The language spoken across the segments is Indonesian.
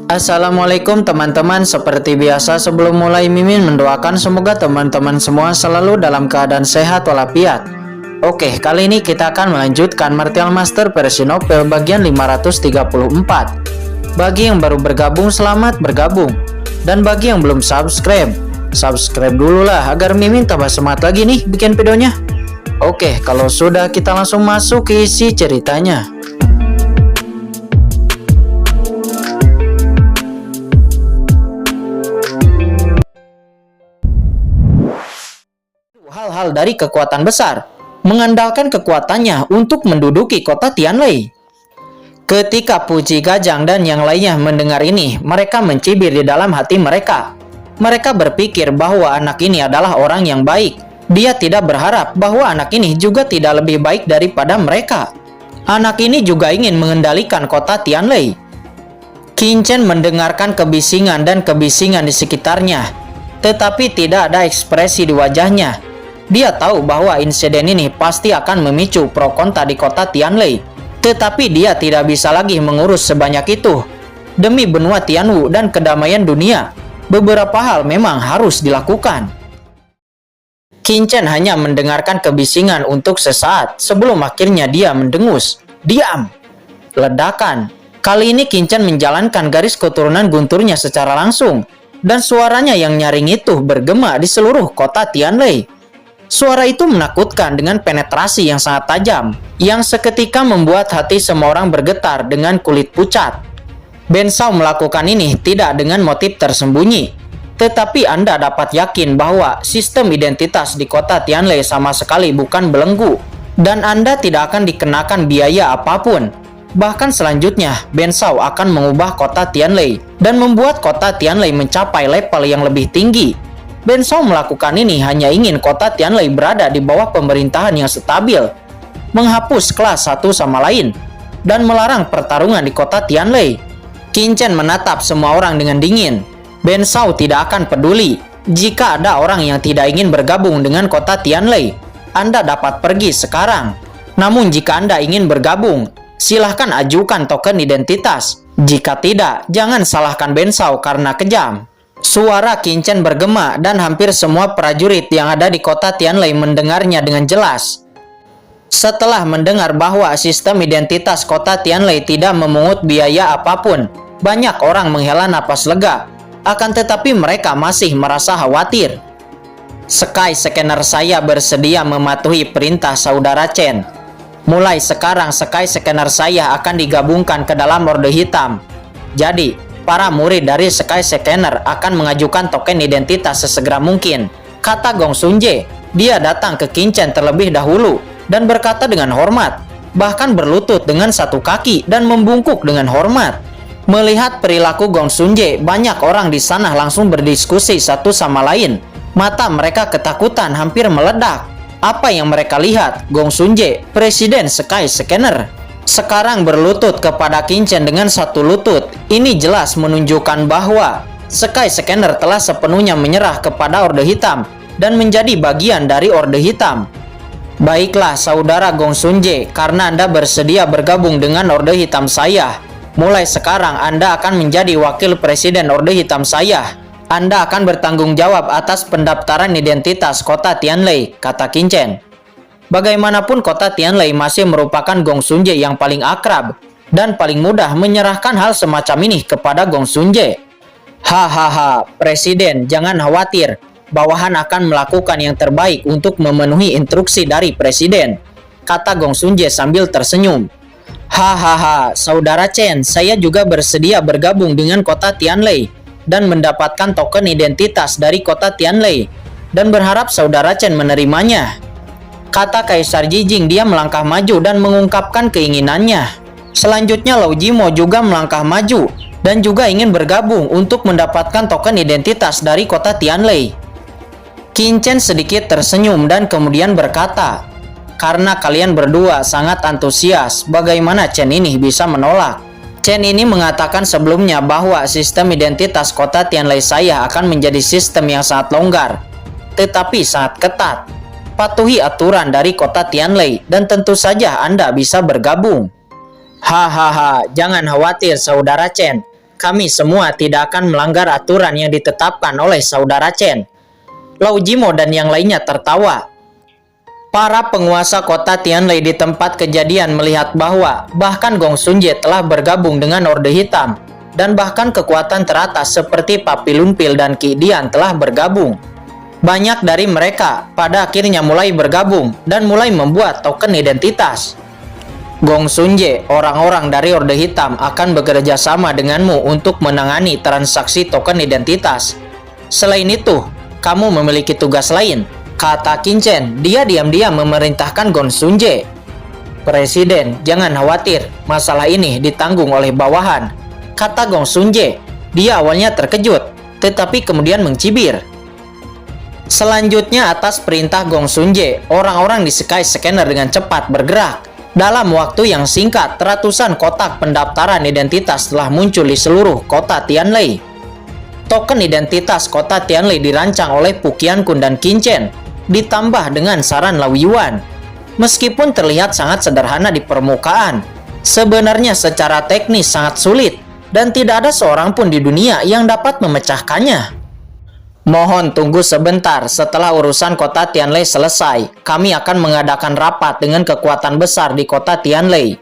Assalamualaikum teman-teman. Seperti biasa sebelum mulai Mimin mendoakan semoga teman-teman semua selalu dalam keadaan sehat walafiat. Oke, kali ini kita akan melanjutkan Martial Master versi novel bagian 534. Bagi yang baru bergabung, selamat bergabung. Dan bagi yang belum subscribe, subscribe dulu lah agar Mimin tambah semangat lagi nih bikin videonya. Oke, kalau sudah kita langsung masuk ke isi ceritanya. Hal-hal dari kekuatan besar, mengandalkan kekuatannya untuk menduduki kota Tianlei. Ketika Puji Gajang dan yang lainnya mendengar ini, mereka mencibir di dalam hati mereka. Mereka berpikir bahwa anak ini adalah orang yang baik. Dia tidak berharap bahwa anak ini juga tidak lebih baik daripada mereka. Anak ini juga ingin mengendalikan kota Tianlei. Qin Chen mendengarkan kebisingan dan kebisingan di sekitarnya, tetapi tidak ada ekspresi di wajahnya. Dia tahu bahwa insiden ini pasti akan memicu pro kontra di kota Tianlei, tetapi dia tidak bisa lagi mengurus sebanyak itu. Demi benua Tianwu dan kedamaian dunia, beberapa hal memang harus dilakukan. Qin Chen hanya mendengarkan kebisingan untuk sesaat sebelum akhirnya dia mendengus. Diam! Ledakan. Kali ini Qin Chen menjalankan garis keturunan gunturnya secara langsung, dan suaranya yang nyaring itu bergema di seluruh kota Tianlei. Suara itu menakutkan dengan penetrasi yang sangat tajam, yang seketika membuat hati semua orang bergetar dengan kulit pucat. Ben Shao melakukan ini tidak dengan motif tersembunyi, tetapi Anda dapat yakin bahwa sistem identitas di kota Tianlei sama sekali bukan belenggu, dan Anda tidak akan dikenakan biaya apapun. Bahkan selanjutnya, Ben Shao akan mengubah kota Tianlei dan membuat kota Tianlei mencapai level yang lebih tinggi. Ben Shao melakukan ini hanya ingin kota Tianlei berada di bawah pemerintahan yang stabil, menghapus kelas satu sama lain, dan melarang pertarungan di kota Tianlei. Qin Chen menatap semua orang dengan dingin. Ben Shao tidak akan peduli jika ada orang yang tidak ingin bergabung dengan kota Tianlei. Anda dapat pergi sekarang. Namun jika Anda ingin bergabung, silahkan ajukan token identitas. Jika tidak, jangan salahkan Ben Shao karena kejam. Suara Qin Chen bergema dan hampir semua prajurit yang ada di kota Tianlei mendengarnya dengan jelas. Setelah mendengar bahwa sistem identitas kota Tianlei tidak memungut biaya apapun, banyak orang menghela napas lega. Akan tetapi mereka masih merasa khawatir. Sky Scanner saya bersedia mematuhi perintah Saudara Chen. Mulai sekarang Sky Scanner saya akan digabungkan ke dalam Orde Hitam. Jadi, para murid dari Sky Scanner akan mengajukan token identitas sesegera mungkin, kata Gong Xunjie. Dia datang ke Qin Chen terlebih dahulu dan berkata dengan hormat, bahkan berlutut dengan satu kaki dan membungkuk dengan hormat. Melihat perilaku Gong Xunjie, banyak orang di sana langsung berdiskusi satu sama lain. Mata mereka ketakutan hampir meledak. Apa yang mereka lihat? Gong Xunjie, Presiden Sky Scanner, sekarang berlutut kepada Qin Chen dengan satu lutut. Ini jelas menunjukkan bahwa Sky Scanner telah sepenuhnya menyerah kepada Orde Hitam dan menjadi bagian dari Orde Hitam. Baiklah Saudara Gong Xunjie, karena Anda bersedia bergabung dengan Orde Hitam saya, mulai sekarang Anda akan menjadi wakil presiden Orde Hitam saya. Anda akan bertanggung jawab atas pendaftaran identitas kota Tianlei, kata Qin Chen. Bagaimanapun kota Tianlei masih merupakan Gong Xunjie yang paling akrab dan paling mudah menyerahkan hal semacam ini kepada Gong Xunjie. Hahaha, Presiden, jangan khawatir. Bawahan akan melakukan yang terbaik untuk memenuhi instruksi dari Presiden, kata Gong Xunjie sambil tersenyum. Hahaha, Saudara Chen, saya juga bersedia bergabung dengan kota Tianlei dan mendapatkan token identitas dari kota Tianlei dan berharap Saudara Chen menerimanya, kata Kaisar Jijing. Dia melangkah maju dan mengungkapkan keinginannya. Selanjutnya Lao Jimo juga melangkah maju dan juga ingin bergabung untuk mendapatkan token identitas dari kota Tianlei. Qin Chen sedikit tersenyum dan kemudian berkata, karena kalian berdua sangat antusias, bagaimana Chen ini bisa menolak? Chen ini mengatakan sebelumnya bahwa sistem identitas kota Tianlei saya akan menjadi sistem yang sangat longgar, tetapi sangat ketat. Patuhi aturan dari kota Tianlei dan tentu saja Anda bisa bergabung. Hahaha, jangan khawatir Saudara Chen. Kami semua tidak akan melanggar aturan yang ditetapkan oleh saudara Chen. Lau Jimo dan yang lainnya tertawa. Para penguasa kota Tianlei di tempat kejadian melihat bahwa bahkan Gong Xunjie telah bergabung dengan Orde Hitam, dan bahkan kekuatan teratas seperti Papi Lunpil dan Qi Dian telah bergabung. Banyak dari mereka pada akhirnya mulai bergabung dan mulai membuat token identitas. Gong Xunjie, orang-orang dari Orde Hitam akan bekerja sama denganmu untuk menangani transaksi token identitas. Selain itu, kamu memiliki tugas lain, kata Qin Chen. Dia diam-diam memerintahkan Gong Xunjie. Presiden, jangan khawatir, masalah ini ditanggung oleh bawahan, kata Gong Xunjie. Dia awalnya terkejut, tetapi kemudian mencibir. Selanjutnya atas perintah Gong Xunjie, orang-orang di Sky Scanner dengan cepat bergerak. Dalam waktu yang singkat, ratusan kotak pendaftaran identitas telah muncul di seluruh kota Tianlei. Token identitas kota Tianlei dirancang oleh Pu Qiankun dan Qin Chen, ditambah dengan saran Lau Yuan. Meskipun terlihat sangat sederhana di permukaan, sebenarnya secara teknis sangat sulit, dan tidak ada seorang pun di dunia yang dapat memecahkannya. Mohon tunggu sebentar, setelah urusan kota Tianlei selesai, kami akan mengadakan rapat dengan kekuatan besar di kota Tianlei,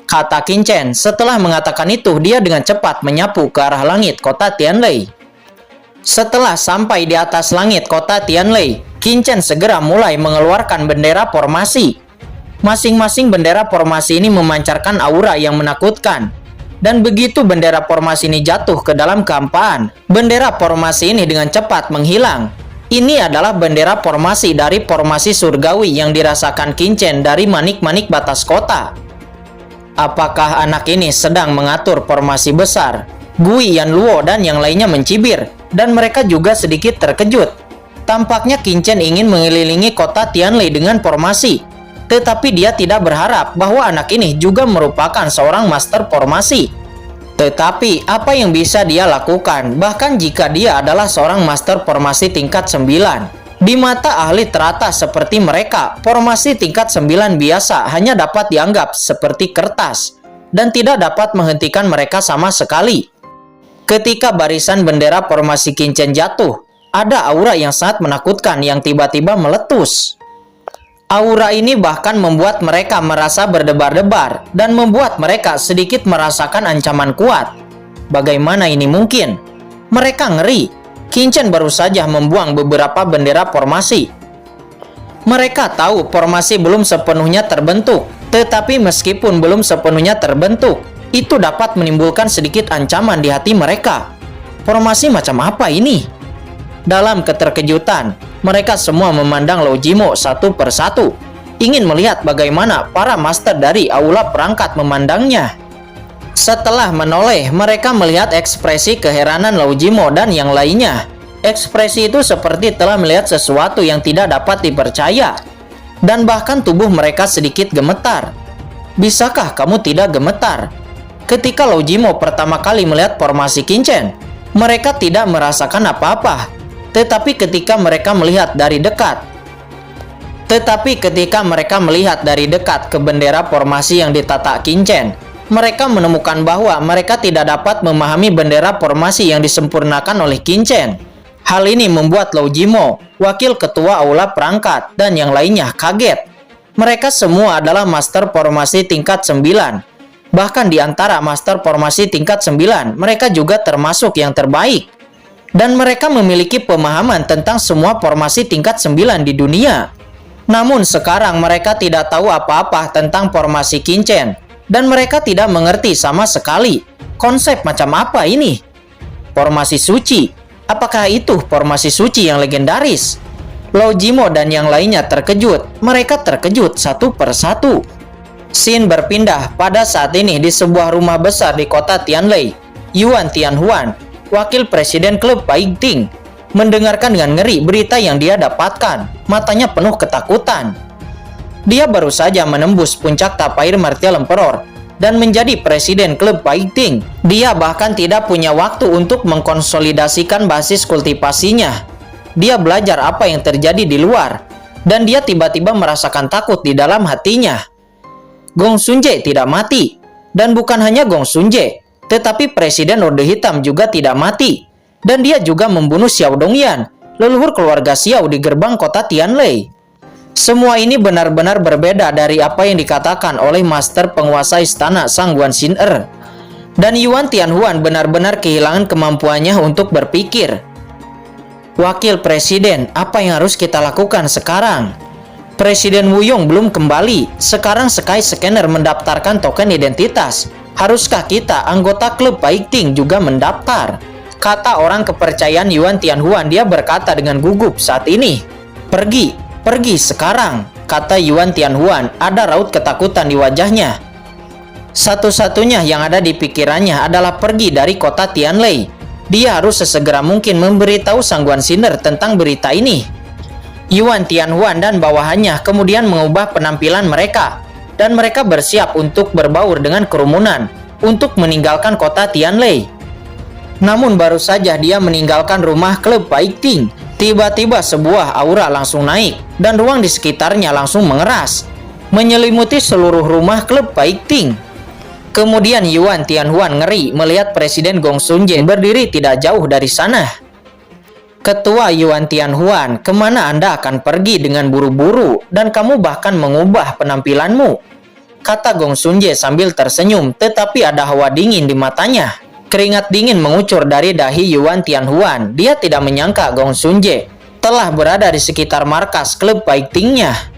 kata Qin Chen. Setelah mengatakan itu, dia dengan cepat menyapu ke arah langit kota Tianlei. Setelah sampai di atas langit kota Tianlei, Qin Chen segera mulai mengeluarkan bendera formasi. Masing-masing bendera formasi ini memancarkan aura yang menakutkan. Dan begitu bendera formasi ini jatuh ke dalam kehampaan, bendera formasi ini dengan cepat menghilang. Ini adalah bendera formasi dari formasi surgawi yang dirasakan Qin Chen dari manik-manik batas kota. Apakah anak ini sedang mengatur formasi besar? Gui Yanluo dan yang lainnya mencibir, dan mereka juga sedikit terkejut. Tampaknya Qin Chen ingin mengelilingi kota Tianlei dengan formasi. Tetapi dia tidak berharap bahwa anak ini juga merupakan seorang master formasi. Tetapi apa yang bisa dia lakukan, bahkan jika dia adalah seorang master formasi tingkat 9? Di mata ahli teratas seperti mereka, formasi tingkat 9 biasa hanya dapat dianggap seperti kertas, dan tidak dapat menghentikan mereka sama sekali. Ketika barisan bendera formasi Qin Chen jatuh, ada aura yang sangat menakutkan yang tiba-tiba meletus. Aura ini bahkan membuat mereka merasa berdebar-debar dan membuat mereka sedikit merasakan ancaman kuat. Bagaimana ini mungkin? Mereka ngeri. Qin Chen baru saja membuang beberapa bendera formasi. Mereka tahu formasi belum sepenuhnya terbentuk, tetapi meskipun belum sepenuhnya terbentuk, itu dapat menimbulkan sedikit ancaman di hati mereka. Formasi macam apa ini? Dalam keterkejutan, mereka semua memandang Lau Jimo satu persatu, ingin melihat bagaimana para master dari aula perangkat memandangnya. Setelah menoleh, mereka melihat ekspresi keheranan Lau Jimo dan yang lainnya. Ekspresi itu seperti telah melihat sesuatu yang tidak dapat dipercaya, dan bahkan tubuh mereka sedikit gemetar. Bisakah kamu tidak gemetar? Ketika Lau Jimo pertama kali melihat formasi Qin Chen, mereka tidak merasakan apa-apa. Tetapi ketika mereka melihat dari dekat ke bendera formasi yang ditata Qin Chen, mereka menemukan bahwa mereka tidak dapat memahami bendera formasi yang disempurnakan oleh Qin Chen. Hal ini membuat Lau Jimo, wakil ketua aula perangkat, dan yang lainnya kaget. Mereka semua adalah master formasi tingkat 9. Bahkan di antara master formasi tingkat 9, mereka juga termasuk yang terbaik. Dan mereka memiliki pemahaman tentang semua formasi tingkat 9 di dunia. Namun sekarang mereka tidak tahu apa-apa tentang formasi Qin Chen, dan mereka tidak mengerti sama sekali konsep macam apa ini. Formasi suci, apakah itu formasi suci yang legendaris? Lau Jimo dan yang lainnya terkejut. Mereka terkejut satu persatu. Scene berpindah pada saat ini di sebuah rumah besar di kota Tianlei. Yuan Tianhuan, wakil presiden klub Pai Ting, mendengarkan dengan ngeri berita yang dia dapatkan. Matanya penuh ketakutan. Dia baru saja menembus puncak Tapair Martial Emperor dan menjadi presiden klub Pai Ting. Dia bahkan tidak punya waktu untuk mengkonsolidasikan basis kultivasinya. Dia belajar apa yang terjadi di luar, dan dia tiba-tiba merasakan takut di dalam hatinya. Gong Xunjie tidak mati, dan bukan hanya Gong Xunjie. Tetapi Presiden Orde Hitam juga tidak mati, dan dia juga membunuh Xiao Dongyan, leluhur keluarga Xiao di gerbang kota Tianlei. Semua ini benar-benar berbeda dari apa yang dikatakan oleh master penguasa istana Sang Guanxin-er. Dan Yuan Tianhuan benar-benar kehilangan kemampuannya untuk berpikir. Wakil Presiden, apa yang harus kita lakukan sekarang? Presiden Wu Yong belum kembali. Sekarang Sky Scanner mendaftarkan token identitas. Haruskah kita, anggota klub Baikting, juga mendaftar? Kata orang kepercayaan Yuan Tianhuan. Dia berkata dengan gugup saat ini. Pergi sekarang, kata Yuan Tianhuan. Ada raut ketakutan di wajahnya. Satu-satunya yang ada di pikirannya adalah pergi dari kota Tianlei. Dia harus sesegera mungkin memberitahu Sang Guanxiner tentang berita ini. Yuan Tianhuan dan bawahannya kemudian mengubah penampilan mereka, dan mereka bersiap untuk berbaur dengan kerumunan untuk meninggalkan kota Tianlei. Namun baru saja dia meninggalkan rumah klub Baikting, tiba-tiba sebuah aura langsung naik dan ruang di sekitarnya langsung mengeras, menyelimuti seluruh rumah klub Baikting. Kemudian Yuan Tianhuan ngeri melihat Presiden Gong Xunje berdiri tidak jauh dari sana. Ketua Yuan Tianhuan, kemana Anda akan pergi dengan buru-buru dan kamu bahkan mengubah penampilanmu? Kata Gong Xunje sambil tersenyum, tetapi ada hawa dingin di matanya. Keringat dingin mengucur dari dahi Yuan Tianhuan. Dia tidak menyangka Gong Xunje telah berada di sekitar markas klub Baiktingnya.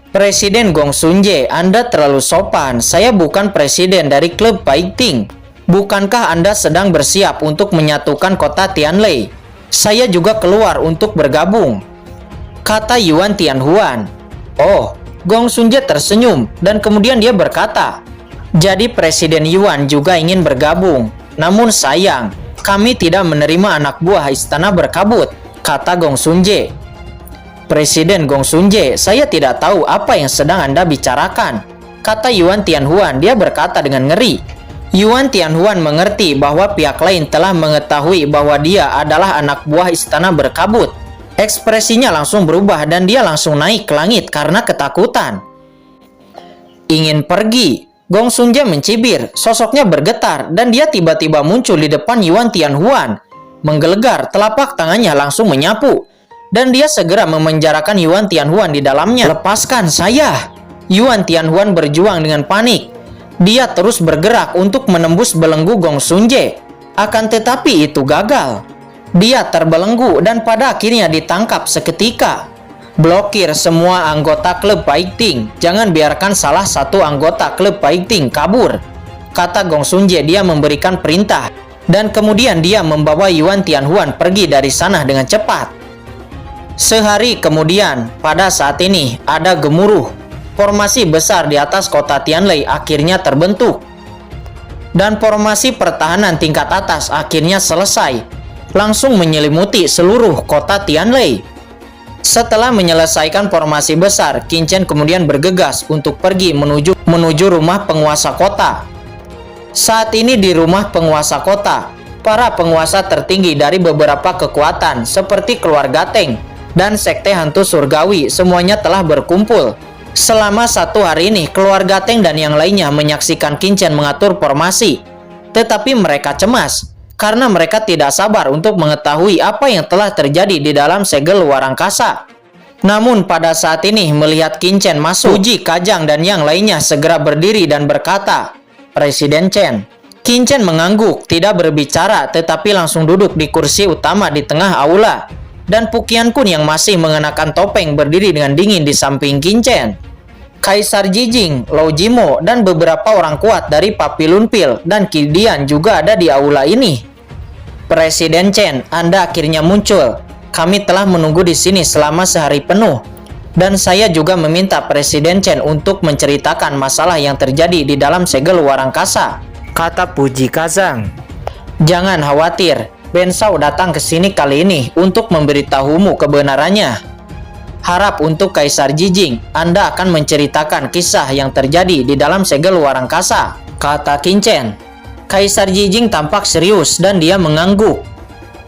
Presiden Gong Xunje, Anda terlalu sopan. Saya bukan presiden dari klub Baikting. Bukankah Anda sedang bersiap untuk menyatukan kota Tianlei? Saya juga keluar untuk bergabung, kata Yuan Tianhuan. Oh, Gong Xunje tersenyum dan kemudian dia berkata, jadi Presiden Yuan juga ingin bergabung. Namun sayang, kami tidak menerima anak buah istana berkabut, kata Gong Xunje. Presiden Gong Xunje, saya tidak tahu apa yang sedang Anda bicarakan, kata Yuan Tianhuan. Dia berkata dengan ngeri. Yuan Tianhuan mengerti bahwa pihak lain telah mengetahui bahwa dia adalah anak buah istana berkabut. Ekspresinya langsung berubah dan dia langsung naik ke langit karena ketakutan. Ingin pergi? Gong Xunje mencibir, sosoknya bergetar dan dia tiba-tiba muncul di depan Yuan Tianhuan. Menggelegar, telapak tangannya langsung menyapu. Dan dia segera memenjarakan Yuan Tianhuan di dalamnya. Lepaskan saya! Yuan Tianhuan berjuang dengan panik. Dia terus bergerak untuk menembus belenggu Gong Xunje. Akan tetapi itu gagal. Dia terbelenggu dan pada akhirnya ditangkap seketika. Blokir semua anggota klub Baikting. Jangan biarkan salah satu anggota klub Baikting kabur, kata Gong Xunje. Dia memberikan perintah. Dan kemudian dia membawa Yuan Tianhuan pergi dari sana dengan cepat. Sehari kemudian, pada saat ini ada gemuruh. Formasi besar di atas kota Tianlei akhirnya terbentuk. Dan formasi pertahanan tingkat atas akhirnya selesai. Langsung menyelimuti seluruh kota Tianlei. Setelah menyelesaikan formasi besar, Qin Chen kemudian bergegas untuk pergi menuju rumah penguasa kota. Saat ini di rumah penguasa kota, para penguasa tertinggi dari beberapa kekuatan seperti keluarga Teng dan sekte hantu surgawi semuanya telah berkumpul. Selama 1 hari ini, keluarga Teng dan yang lainnya menyaksikan Qin Chen mengatur formasi. Tetapi mereka cemas, karena mereka tidak sabar untuk mengetahui apa yang telah terjadi di dalam segel luar angkasa. Namun pada saat ini, melihat Qin Chen masuk, Puji Kajang dan yang lainnya segera berdiri dan berkata, Presiden Chen. Qin Chen mengangguk, tidak berbicara, tetapi langsung duduk di kursi utama di tengah aula. Dan Pukian Kun yang masih mengenakan topeng berdiri dengan dingin di samping Qin Chen. Kaisar Jijing, Lou Jimo, dan beberapa orang kuat dari Papilun Pil dan Kidian juga ada di aula ini. Presiden Chen, Anda akhirnya muncul. Kami telah menunggu di sini selama sehari penuh. Dan saya juga meminta Presiden Chen untuk menceritakan masalah yang terjadi di dalam segel luar angkasa, kata Puji Kazang. Jangan khawatir. Ben Shao datang ke sini kali ini untuk memberitahumu kebenarannya. Harap untuk Kaisar Jijing, Anda akan menceritakan kisah yang terjadi di dalam segel luar angkasa, kata Qin Chen. Kaisar Jijing tampak serius dan dia mengangguk.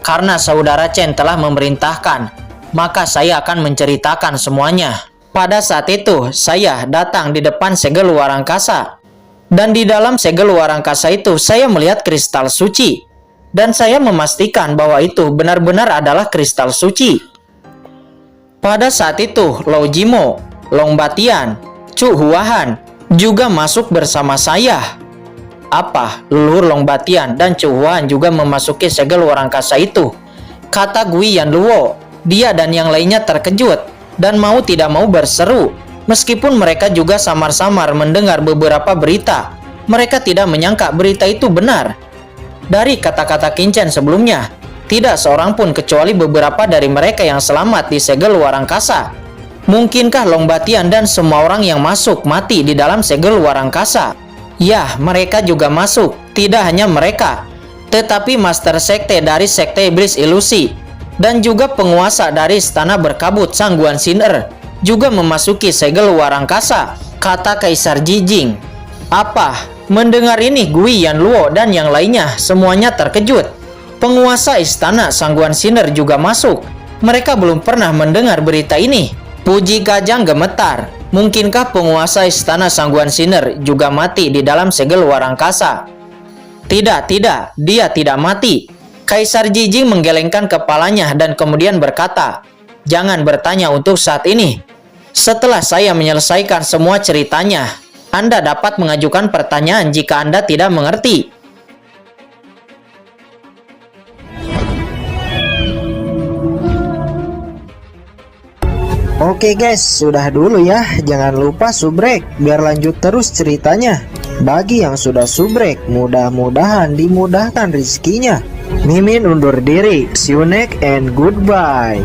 Karena saudara Chen telah memerintahkan, maka saya akan menceritakan semuanya. Pada saat itu, saya datang di depan segel luar angkasa. Dan di dalam segel luar angkasa itu saya melihat kristal suci. Dan saya memastikan bahwa itu benar-benar adalah kristal suci. Pada saat itu, Lao Jimo, Long Batian, Chu Huahan juga masuk bersama saya. Apa? Leluhur Long Batian dan Chu Huahan juga memasuki segel luar angkasa itu? Kata Gui Yanluo. Dia dan yang lainnya terkejut dan mau tidak mau berseru. Meskipun mereka juga samar-samar mendengar beberapa berita, mereka tidak menyangka berita itu benar. Dari kata-kata Qin Chen sebelumnya, tidak seorang pun kecuali beberapa dari mereka yang selamat di segel luar angkasa. Mungkinkah Long Batian dan semua orang yang masuk mati di dalam segel luar angkasa? Ya, mereka juga masuk. Tidak hanya mereka, tetapi Master Sekte dari Sekte Iblis Ilusi dan juga penguasa dari Istana Berkabut Sang Guan Xin'er juga memasuki segel luar angkasa, kata Kaisar Jijing. Apa? Mendengar ini, Gui Yanluo dan yang lainnya semuanya terkejut. Penguasa Istana Sang Guan Xin'er juga masuk. Mereka belum pernah mendengar berita ini. Puji Gajang gemetar. Mungkinkah penguasa Istana Sang Guan Xin'er juga mati di dalam segel luar angkasa? Tidak, dia tidak mati. Kaisar Jijing menggelengkan kepalanya dan kemudian berkata, "Jangan bertanya untuk saat ini. Setelah saya menyelesaikan semua ceritanya, Anda dapat mengajukan pertanyaan jika Anda tidak mengerti." Oke guys, sudah dulu ya. Jangan lupa subrek biar lanjut terus ceritanya. Bagi yang sudah subrek, mudah-mudahan dimudahkan rezekinya. Mimin undur diri. See you next and goodbye.